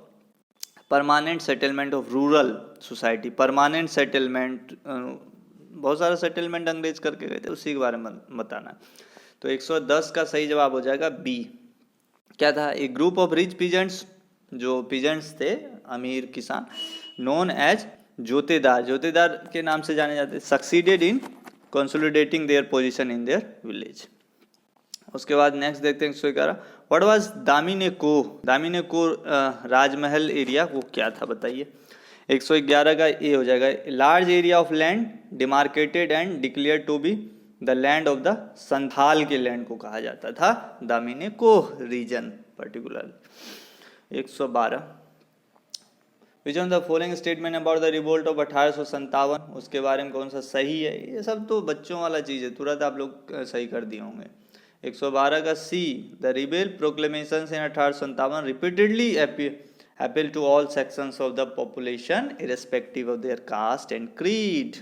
permanent settlement of rural society. Permanent settlement, बहुत सारा सेटलमेंट अंग्रेज करके गए थे, उसी के बारे में बताना। तो 110 का सही जवाब हो जाएगा बी। क्या था, एक ग्रुप ऑफ रिच पीजेंट्स, जो पीजेंट्स थे अमीर किसान, नोन एज जोतेदार, जोतेदार के नाम से जाने जाते, succeeded in consolidating their position in their village. उसके बाद नेक्स्ट देखते हैं 111। What was Damini Koh, Damini Koh Rajmahal area वो क्या था बताइए। 111 का ए हो जाएगा, large area of land demarcated and declare to be the land of the Santhal के लैंड को कहा जाता था Damini Koh region particular. 112, which on the following statement about the revolt of 1857, उसके बारे में कौन सा सही है। ये सब तो बच्चों वाला चीज़ है, तुरंत आप लोग सही कर दिए होंगे। 112 का C, the rebel proclamations in 1857 repeatedly appeal to all sections of the population irrespective of their caste and creed.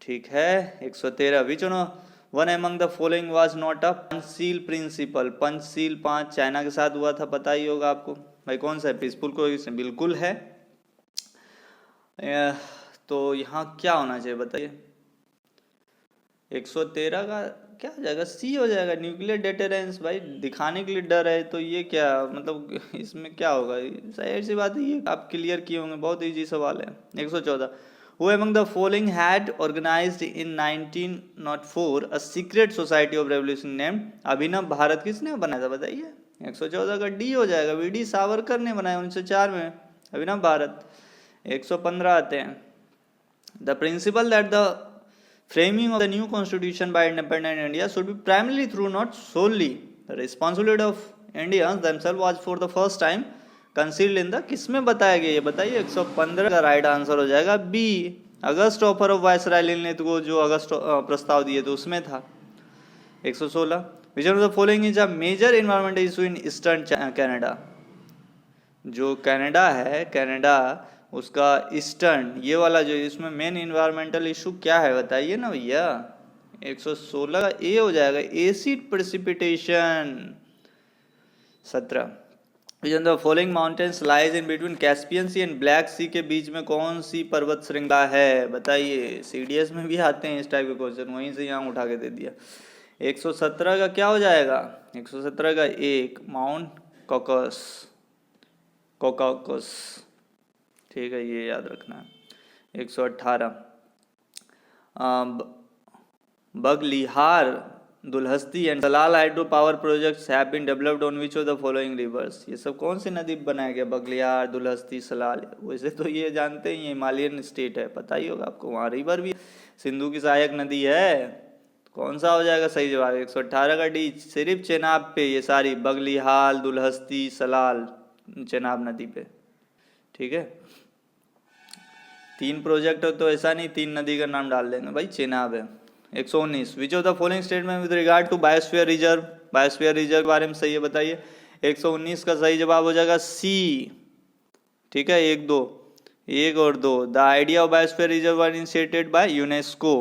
ठीक है। 113, which one among the following was not a Panchsheel principle. Panchsheel 5 China के साथ हुआ था, पता ही होगा आपको भाई, कौन सा है, पीसफुल को बिल्कुल है। तो यहाँ क्या होना चाहिए बताइए। 113 का क्या हो जाएगा, सी हो जाएगा, न्यूक्लियर डेटरेंस। भाई दिखाने के लिए डर है, तो ये क्या मतलब इसमें क्या होगा, जाहिर सी बात है ये आप क्लियर किए होंगे, बहुत इजी सवाल है। 114, Who among the following had organized in 1904 a secret society of revolution named अभिनव भारत, किसने बनाया था बताइए। 114 का डी हो जाएगा, वीडी सावरकर ने बनाया 1904 में अभिनव भारत। 115 आते हैं, the principal that the framing of the new constitution by independent India should be primarily through not solely the responsibility of Indians themselves was for the first time concealed in the, किस में बताया गया ये बताइए। 115 का राइट आंसर हो जाएगा B, August offer of viceroy ने तो जो अगस्त प्रस्ताव दिए तो उसमें था। 116, which of the following is a major environmental issue in eastern Canada. जो कनाडा है, कनाडा उसका ईस्टर्न ये वाला जो इसमें मेन एनवायरमेंटल इशू क्या है बताइए ना भैया। 116 का ए हो जाएगा, acid precipitation. 17, Which of the following mountains lies in between Caspian Sea and Black Sea, के बीच में कौन सी पर्वत श्रृंखला है बताइए। सीडीएस में भी आते हैं इस टाइप के क्वेश्चन, वहीं से यहाँ उठा के दे दिया। 117 का क्या हो जाएगा, 117 का एक माउंट कॉकस, कोकाकस, ठीक है ये याद रखना है। 118, Baglihar, Dulhasti and Salal hydro power projects have been developed on which of the following rivers. ये सब कौन सी नदी बनाया गया, बगलिहार, दुल्हस्ती, सलाल। वैसे तो ये जानते ही हिमालयन स्टेट है, पता ही होगा आपको, वहाँ रिवर भी सिंधु की सहायक नदी है। कौन सा हो जाएगा सही जवाब, 118 का डी, सिर्फ चेनाब पे ये सारी, बगलिहाल, दुल्हस्ती, सलाल, चेनाब नदी पे। ठीक है, 3 प्रोजेक्ट हो तो ऐसा नहीं 3 नदी का नाम डाल देंगे भाई, चेनाब है। 119, which of the following statement with regard to biosphere reserve, biosphere reserve के बारे में सही है बताइए। 119 का सही जवाब हो जाएगा सी। ठीक है, 1 और 2, the idea of biosphere reserve were initiated by UNESCO.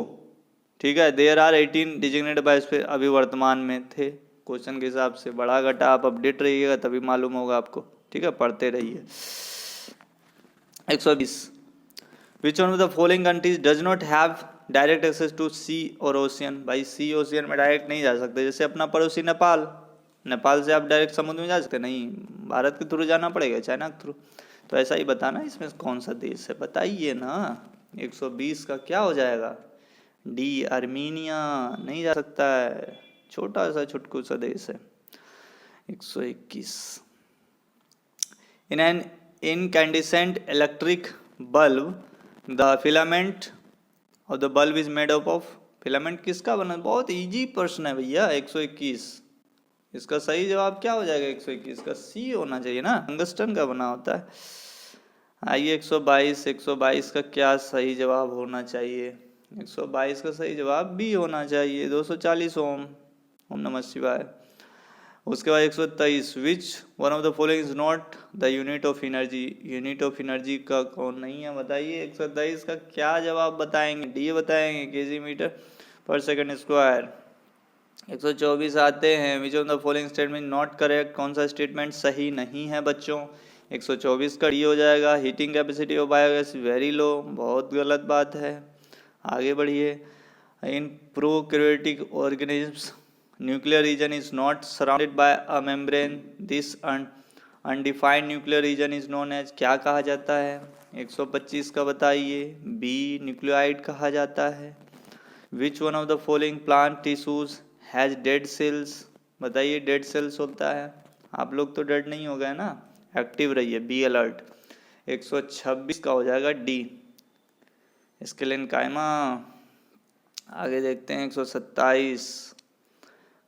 ठीक है, देयर आर 18 डिजिग्नेटेड बायोस्फीयर, अभी वर्तमान में थे क्वेश्चन के हिसाब से, बड़ा घटा आप अपडेट रहिएगा तभी मालूम होगा आपको। ठीक है, पढ़ते रहिए। 120, which one of the following countries does not have direct access to sea और ओशियन। भाई सी ओशियन में डायरेक्ट नहीं जा सकते, जैसे अपना पड़ोसी नेपाल, नेपाल से आप डायरेक्ट समुद्र में जा सकते नहीं, भारत के थ्रू जाना पड़ेगा, चाइना के थ्रू। तो ऐसा ही बताना इसमें कौन सा देश है बताइए ना। 120 का क्या हो जाएगा, डी, आर्मीनिया, नहीं जा सकता है, छोटा सा छुटकू सा देश है। 121, in an incandescent electric bulb the filament और the bulb is made up of, filament किसका बना? बहुत इजी प्रश्न है भैया। 121 इसका सही जवाब क्या हो जाएगा? 121 का सी होना चाहिए ना, टंगस्टन का बना होता है। आइए 122 का क्या सही जवाब होना चाहिए? 122 का सही जवाब बी होना चाहिए, 240 ओम। ओम नमः शिवाय। उसके बाद 123 विच one of the following is not the unit of energy, unit of energy का कौन नहीं है? बताइए 123 का क्या जवाब बताएंगे? डी बताएंगे, केजी मीटर पर सेकंड स्क्वायर। 124 आते हैं, विच of the following statement not correct, कौन सा स्टेटमेंट सही नहीं है बच्चों? 124 का डी हो जाएगा, heating capacity of biogas very low, बहुत गलत बात है। आगे बढ़िए, इन prokaryotic organisms nuclear region is not surrounded by a membrane, this undefined nuclear region is known as, क्या कहा जाता है? 125 का बताइए, बी न्यूक्लियोइड कहा जाता है। which one of the following plant tissues has dead cells, बताइए डेड सेल्स होता है। आप लोग तो डेड नहीं हो गए ना, एक्टिव रहिए, बी अलर्ट। 126 का हो जाएगा डी स्केलेनकाइमा। आगे देखते हैं 127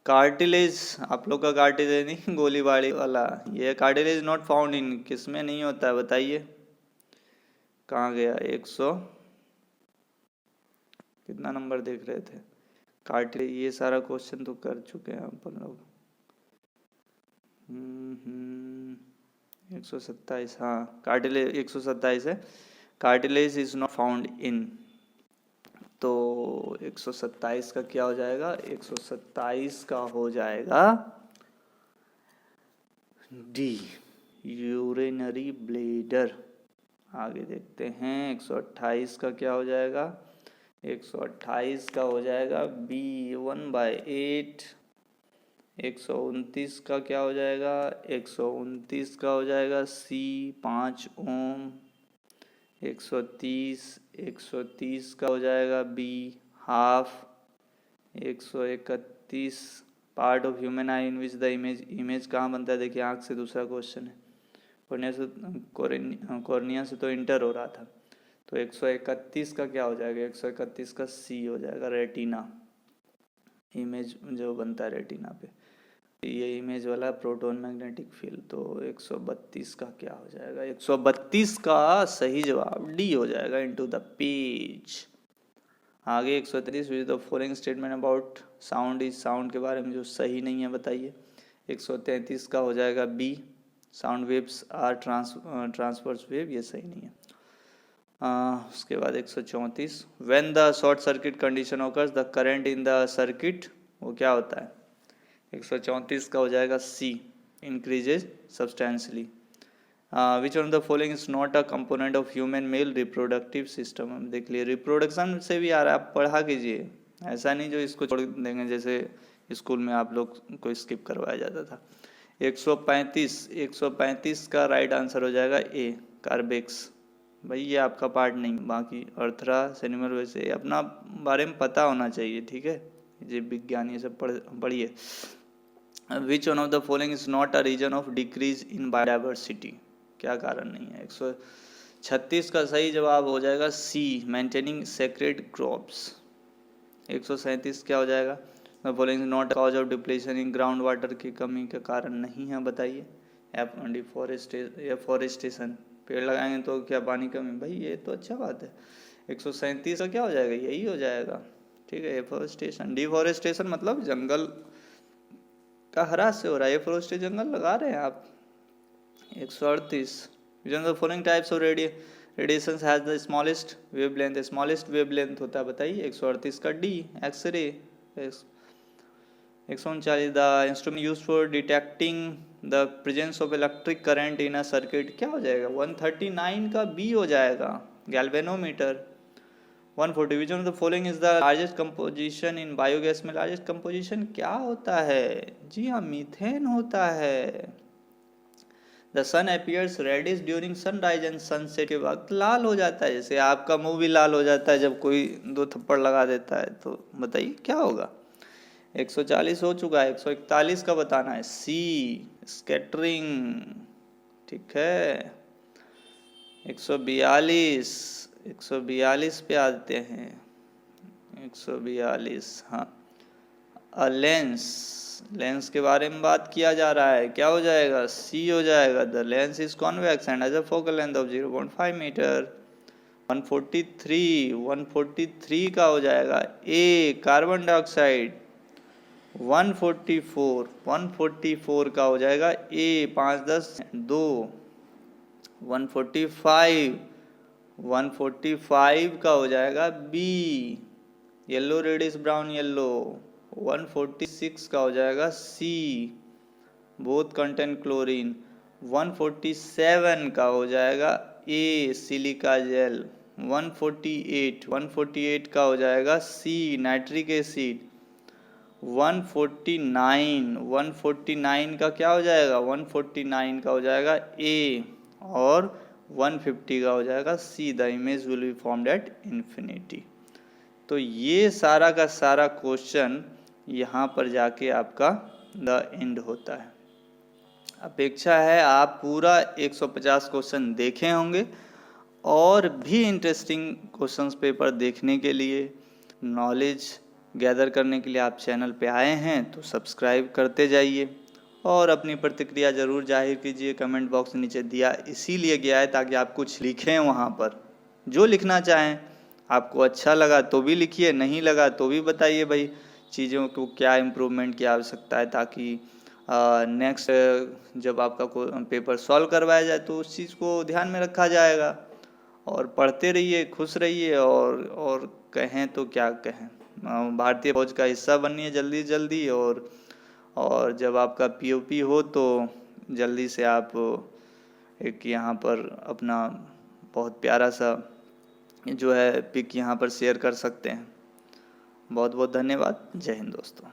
कार्टिलेज, आप लोग का कार्टिलेज नहीं गोलीबारी वाला, ये कार्टिलेज नॉट फाउंड इन, किसमें नहीं होता है बताइए? कहाँ गया? 100 कितना नंबर देख रहे थे? कार्टिलेज, ये सारा क्वेश्चन तो कर चुके हैं अपन लोग। 127, हाँ कार्टिलेज 127 है, cartilage is not found in. तो 127 का क्या हो जाएगा? 127 का हो जाएगा डी यूरिनरी ब्लैडर। आगे देखते हैं 128 का क्या हो जाएगा? 128 का हो जाएगा बी 1/8। 129 का क्या हो जाएगा? 129 का हो जाएगा सी 5 ओम। 130 का हो जाएगा B half. 131 part of human eye in which the image कहाँ बनता है? देखिए आँख से, दूसरा क्वेश्चन है। कॉर्निया से तो इंटर हो रहा था। तो 131 का क्या हो जाएगा? 131 का सी हो जाएगा, रेटिना। इमेज जो बनता है रेटिना पे, ये इमेज वाला प्रोटॉन मैग्नेटिक फील्ड। तो 132 का क्या हो जाएगा? 132 का सही जवाब डी हो जाएगा, इनटू द पेज। आगे 133 which the following statement about sound is, sound के बारे में जो सही नहीं है बताइए? 133 का हो जाएगा B, sound waves are transverse wave, ये सही नहीं है। उसके बाद 134 when the short circuit condition occurs the current in the circuit, वो क्या होता है? 134 का हो जाएगा C, increases substantially. Which one of the following is not a component of human male reproductive system. देख लिए रिप्रोडक्शन से भी आ रहा है, आप पढ़ा कीजिए, ऐसा नहीं जो इसको छोड़ देंगे जैसे स्कूल में आप लोग को स्किप करवाया जाता था। 135 का राइट आंसर हो जाएगा ए, कार्बेक्स। भाई ये आपका पार्ट नहीं, बाकी अर्थरा एनिमल, वैसे अपना बारे में पता होना चाहिए, ठीक है? जीव विज्ञान ये सब पढ़िए। Which one of the following is not a reason of decrease in biodiversity, क्या कारण नहीं है? 136 का सही जवाब हो जाएगा सी, मेंटेनिंग सेक्रेड क्रॉप्स। 137 क्या हो जाएगा? The following not cause of depletion in ground water की कमी का कारण नहीं है बताइए? डिफॉरेस्टेशन, पेड़ लगाएंगे तो क्या पानी कमी? भाई ये तो अच्छा बात है। 137 का क्या हो जाएगा? यही हो जाएगा, ठीक है, एफोरेस्टेशन। डिफॉरेस्टेशन मतलब जंगल का ह्रास से हो रहा है, एफोरेस्टेशन जंगल लगा रहे हैं आप। 138 the following types of radiation has the smallest wavelength, smallest wavelength होता है बताइए? 138 का D, x ray. 139 the instrument used for detecting the presence of electric current in a circuit, क्या हो जाएगा? 139 का बी हो जाएगा, galvanometer. 140 which of the following is the largest composition in biogas में, लार्जेस्ट कंपोजिशन क्या होता है? जी हाँ, मीथेन होता है। The sun appears reddish during sunrise and sunset, के वक्त लाल हो जाता है, जैसे आपका मुंह भी लाल हो जाता है जब कोई 2 थप्पड़ लगा देता है, तो बताइए क्या होगा? 140 हो चुका है, 141 का बताना है सी, स्कैटरिंग, ठीक है। 142 पे आते हैं। 142, हाँ। लेंस के बारे में बात किया जा रहा है, क्या हो जाएगा? सी हो जाएगा। The lens is convex and has a focal length of 0.5 metre. 143 का हो जाएगा ए, कार्बन डाइऑक्साइड। 144 का हो जाएगा ए, 5 10 2। 145 का हो जाएगा B, yellow reddish brown yellow. 146 का हो जाएगा सी, बोथ कंटेन क्लोरीन। 147 का हो जाएगा ए, सिलिका जेल। 148 का हो जाएगा सी, नाइट्रिक एसिड। 149 का क्या हो जाएगा? 149 का हो जाएगा ए, और 150 का हो जाएगा C, the image will be formed at infinity. तो ये सारा का सारा क्वेश्चन यहाँ पर जाके आपका द एंड होता है। अपेक्षा है आप पूरा 150 क्वेश्चन देखे होंगे, और भी इंटरेस्टिंग क्वेश्चंस पेपर देखने के लिए, नॉलेज गैदर करने के लिए आप चैनल पे आए हैं तो सब्सक्राइब करते जाइए, और अपनी प्रतिक्रिया ज़रूर जाहिर कीजिए। कमेंट बॉक्स नीचे दिया इसीलिए गया है ताकि आप कुछ लिखें वहाँ पर, जो लिखना चाहें। आपको अच्छा लगा तो भी लिखिए, नहीं लगा तो भी बताइए भाई चीज़ों को क्या इम्प्रूवमेंट की आवश्यकता है, ताकि नेक्स्ट जब आपका पेपर सॉल्व करवाया जाए तो उस चीज़ को ध्यान में रखा जाएगा। और पढ़ते रहिए, खुश रहिए, और कहें तो क्या कहें, भारतीय फौज का हिस्सा बनिए जल्दी जल्दी। और जब आपका पीओपी हो तो जल्दी से आप एक यहाँ पर अपना बहुत प्यारा सा जो है पिक यहाँ पर शेयर कर सकते हैं। बहुत बहुत धन्यवाद। जय हिंद दोस्तों।